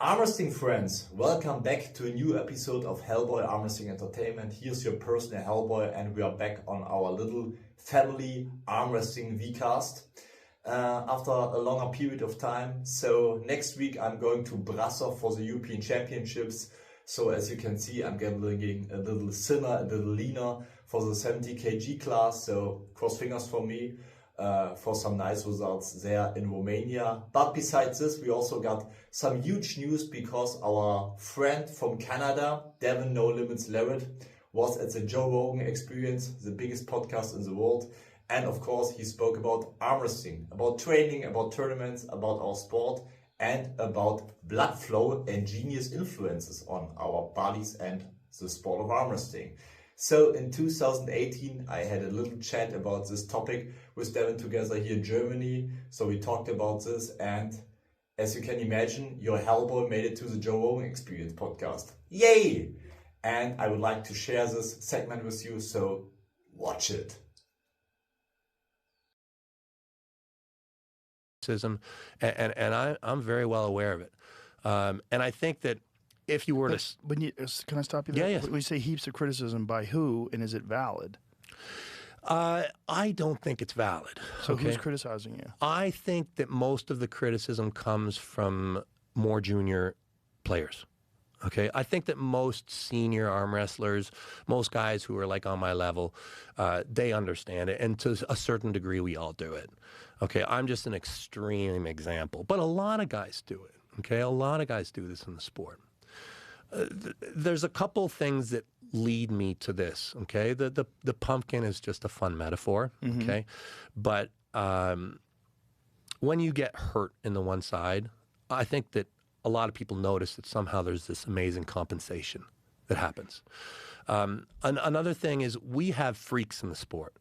Armwrestling friends, welcome back to a new episode of Hellboy Armwrestling Entertainment. Here's your personal Hellboy, and we are back on our little family armwrestling vcast after a longer period of time. So next week I'm going to Brasov for the European Championships. So as you can see, I'm getting a little thinner, a little leaner for the 70 kg class. So cross fingers for me. For some nice results there in Romania. But besides this, we also got some huge news because our friend from Canada, Devon Larratt, was at the Joe Rogan Experience, the biggest podcast in the world. And of course, he spoke about arm wrestling, about training, about tournaments, about our sport, and about blood flow and genius influences on our bodies and the sport of arm wrestling. So in 2018, I had a little chat about this topic with Devon together here in Germany. So we talked about this, and as you can imagine, your Hellboy made it to the Joe Rogan Experience podcast. Yay! And I would like to share this segment with you, so watch it. And I'm very well aware of it. And I think that if you were to... Can I stop you there? Yeah, yes. We say heaps of criticism by who, and is it valid? I don't think it's valid. So who's criticizing you? I think that most of the criticism comes from more junior players. Okay, I think that most senior arm wrestlers, most guys who are like on my level, they understand it, and to a certain degree, we all do it. Okay, I'm just an extreme example, but a lot of guys do it. Okay, a lot of guys do this in the sport. There's a couple things that lead me to this, okay? The pumpkin is just a fun metaphor, okay? But when you get hurt in the one side, I think that a lot of people notice that somehow there's this amazing compensation that happens. Another thing is we have freaks in the sport.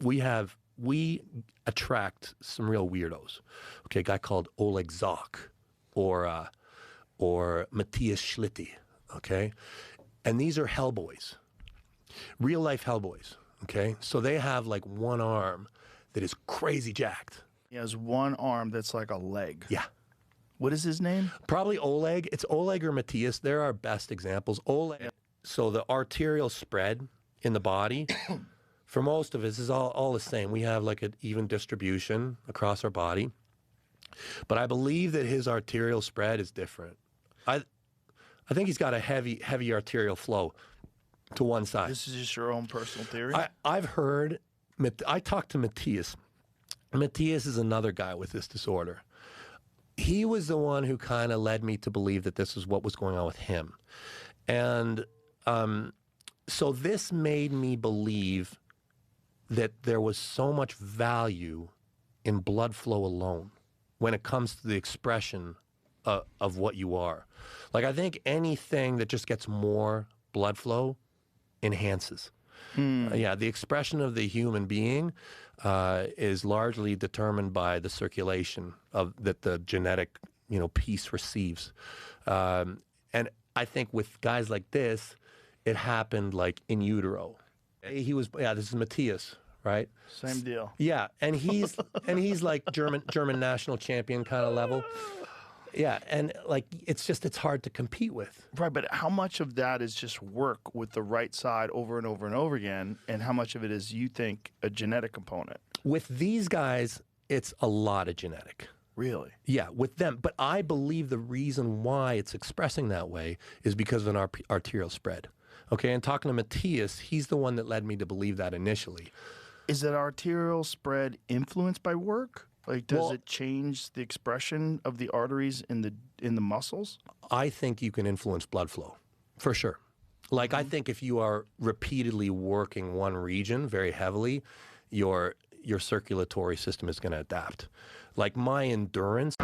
We attract some real weirdos. Okay, a guy called Oleg Zock or Matthias Schlitte, okay? And these are Hellboys, real life Hellboys, okay? So they have like one arm that is crazy jacked. He has one arm that's like a leg. Yeah. What is his name? Probably Oleg. It's Oleg or Matthias. They're our best examples. Oleg, so the arterial spread in the body, for most of us is all the same. We have like an even distribution across our body. But I believe that his arterial spread is different. I think he's got a heavy arterial flow to one side. This is just your own personal theory? I've heard, I talked to Matthias. Matthias is another guy with this disorder. He was the one who kind of led me to believe that this is what was going on with him. And so this made me believe that there was so much value in blood flow alone when it comes to the expression of what you are. Like, I think anything that just gets more blood flow enhances. Yeah, the expression of the human being is largely determined by the circulation that the genetic, piece receives. And I think with guys like this, it happened like in utero. This is Matthias, right? Same deal. Yeah, and he's like German national champion kind of level. Yeah, and like it's hard to compete with. Right, but how much of that is just work with the right side over and over and over again, and how much of it is, you think, a genetic component? With these guys, it's a lot of genetic. Really? Yeah, with them. But I believe the reason why it's expressing that way is because of an arterial spread. Okay, and talking to Matthias, he's the one that led me to believe that initially. Is that arterial spread influenced by work? Like, does it change the expression of the arteries in the muscles? I think you can influence blood flow, for sure. Like, I think if you are repeatedly working one region very heavily, your circulatory system is going to adapt. Like, my endurance...